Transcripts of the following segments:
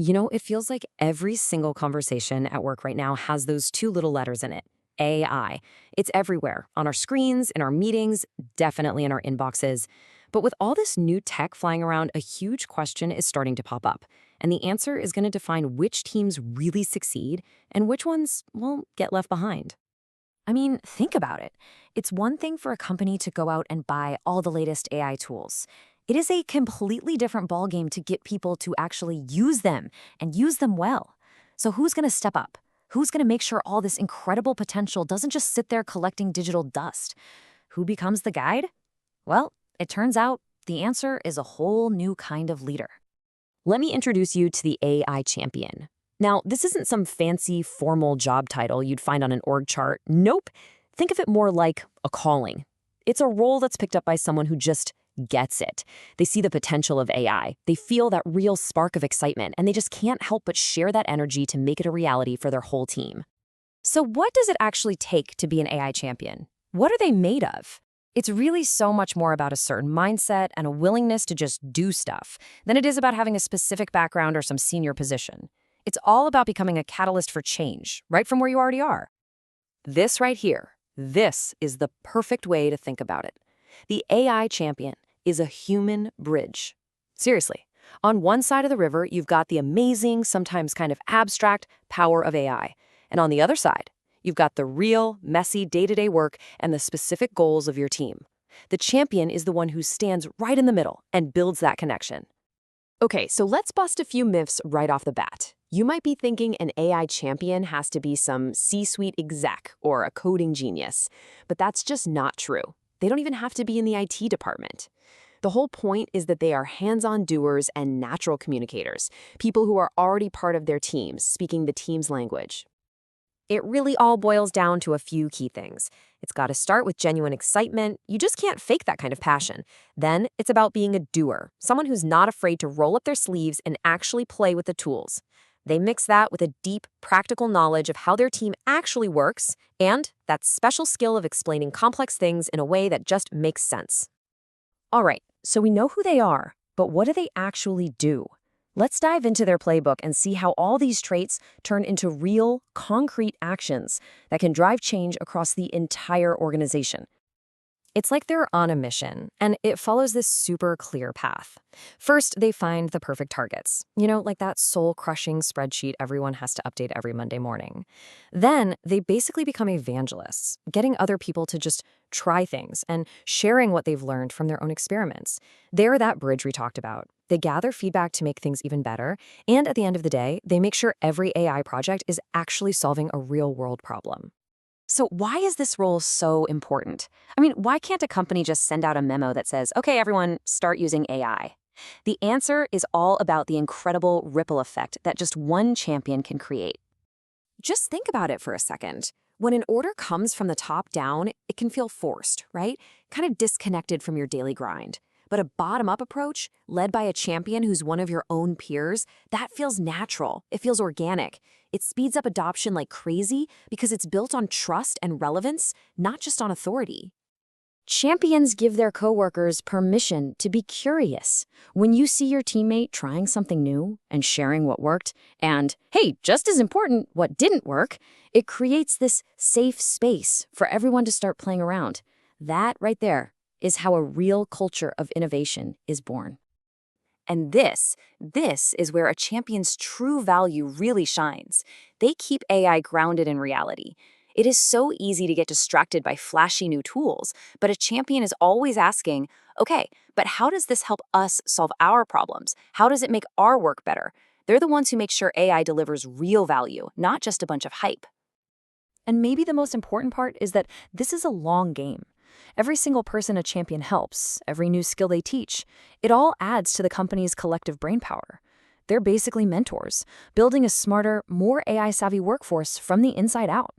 It feels like every single conversation at work right now has those two little letters in it, AI. It's everywhere, on our screens, in our meetings, definitely in our inboxes. But with all this new tech flying around, a huge question is starting to pop up. And the answer is going to define which teams really succeed and which ones, well, get left behind. I mean, think about it. It's one thing for a company to go out and buy all the latest AI tools. It is a completely different ballgame to get people to actually use them and use them well. So who's going to step up? Who's going to make sure all this incredible potential doesn't just sit there collecting digital dust? Who becomes the guide? Well, it turns out the answer is a whole new kind of leader. Let me introduce you to the AI champion. Now, this isn't some fancy, formal job title you'd find on an org chart. Nope. Think of it more like a calling. It's a role that's picked up by someone who just gets it. They see the potential of AI. They feel that real spark of excitement, and they just can't help but share that energy to make it a reality for their whole team. So what does it actually take to be an AI champion? What are they made of? It's really so much more about a certain mindset and a willingness to just do stuff than it is about having a specific background or some senior position. It's all about becoming a catalyst for change, right from where you already are. This right here, this is the perfect way to think about it. The AI champion is a human bridge. Seriously, on one side of the river, you've got the amazing, sometimes kind of abstract power of AI. And on the other side, you've got the real, messy day-to-day work and the specific goals of your team. The champion is the one who stands right in the middle and builds that connection. Okay, so let's bust a few myths right off the bat. You might be thinking an AI champion has to be some C-suite exec or a coding genius, but that's just not true. They don't even have to be in the IT department. The whole point is that they are hands-on doers and natural communicators, people who are already part of their teams, speaking the team's language. It really all boils down to a few key things. It's got to start with genuine excitement. You just can't fake that kind of passion. Then it's about being a doer, someone who's not afraid to roll up their sleeves and actually play with the tools. They mix that with a deep, practical knowledge of how their team actually works and that special skill of explaining complex things in a way that just makes sense. All right, so we know who they are, but what do they actually do? Let's dive into their playbook and see how all these traits turn into real, concrete actions that can drive change across the entire organization. It's like they're on a mission, and it follows this super clear path. First, they find the perfect targets. Like that soul-crushing spreadsheet everyone has to update every Monday morning. Then, they basically become evangelists, getting other people to just try things and sharing what they've learned from their own experiments. They're that bridge we talked about. They gather feedback to make things even better, and at the end of the day, they make sure every AI project is actually solving a real-world problem. So why is this role so important? I mean, why can't a company just send out a memo that says, okay, everyone, start using AI? The answer is all about the incredible ripple effect that just one champion can create. Just think about it for a second. When an order comes from the top down, it can feel forced, right? Kind of disconnected from your daily grind. But a bottom-up approach, led by a champion who's one of your own peers, that feels natural. It feels organic. It speeds up adoption like crazy because it's built on trust and relevance, not just on authority. Champions give their coworkers permission to be curious. When you see your teammate trying something new and sharing what worked, and, hey, just as important, what didn't work, it creates this safe space for everyone to start playing around. That right there is how a real culture of innovation is born. And this is where a champion's true value really shines. They keep AI grounded in reality. It is so easy to get distracted by flashy new tools, but a champion is always asking, okay, but how does this help us solve our problems? How does it make our work better? They're the ones who make sure AI delivers real value, not just a bunch of hype. And maybe the most important part is that this is a long game. Every single person a champion helps, every new skill they teach, it all adds to the company's collective brainpower. They're basically mentors, building a smarter, more AI-savvy workforce from the inside out.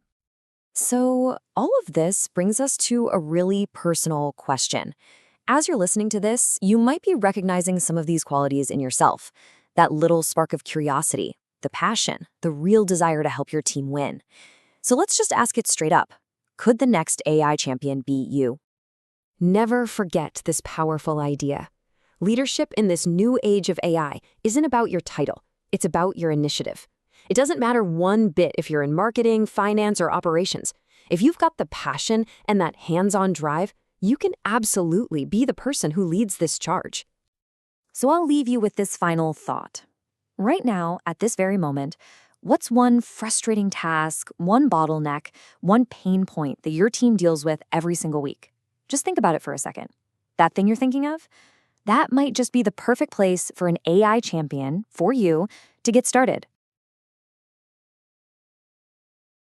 So all of this brings us to a really personal question. As you're listening to this, you might be recognizing some of these qualities in yourself. That little spark of curiosity, the passion, the real desire to help your team win. So let's just ask it straight up. Could the next AI champion be you? Never forget this powerful idea. Leadership in this new age of AI isn't about your title. It's about your initiative. It doesn't matter one bit if you're in marketing, finance, or operations. If you've got the passion and that hands-on drive, you can absolutely be the person who leads this charge. So I'll leave you with this final thought. Right now, at this very moment, what's one frustrating task, one bottleneck, one pain point that your team deals with every single week? Just think about it for a second. That thing you're thinking of? That might just be the perfect place for an AI champion, for you, to get started.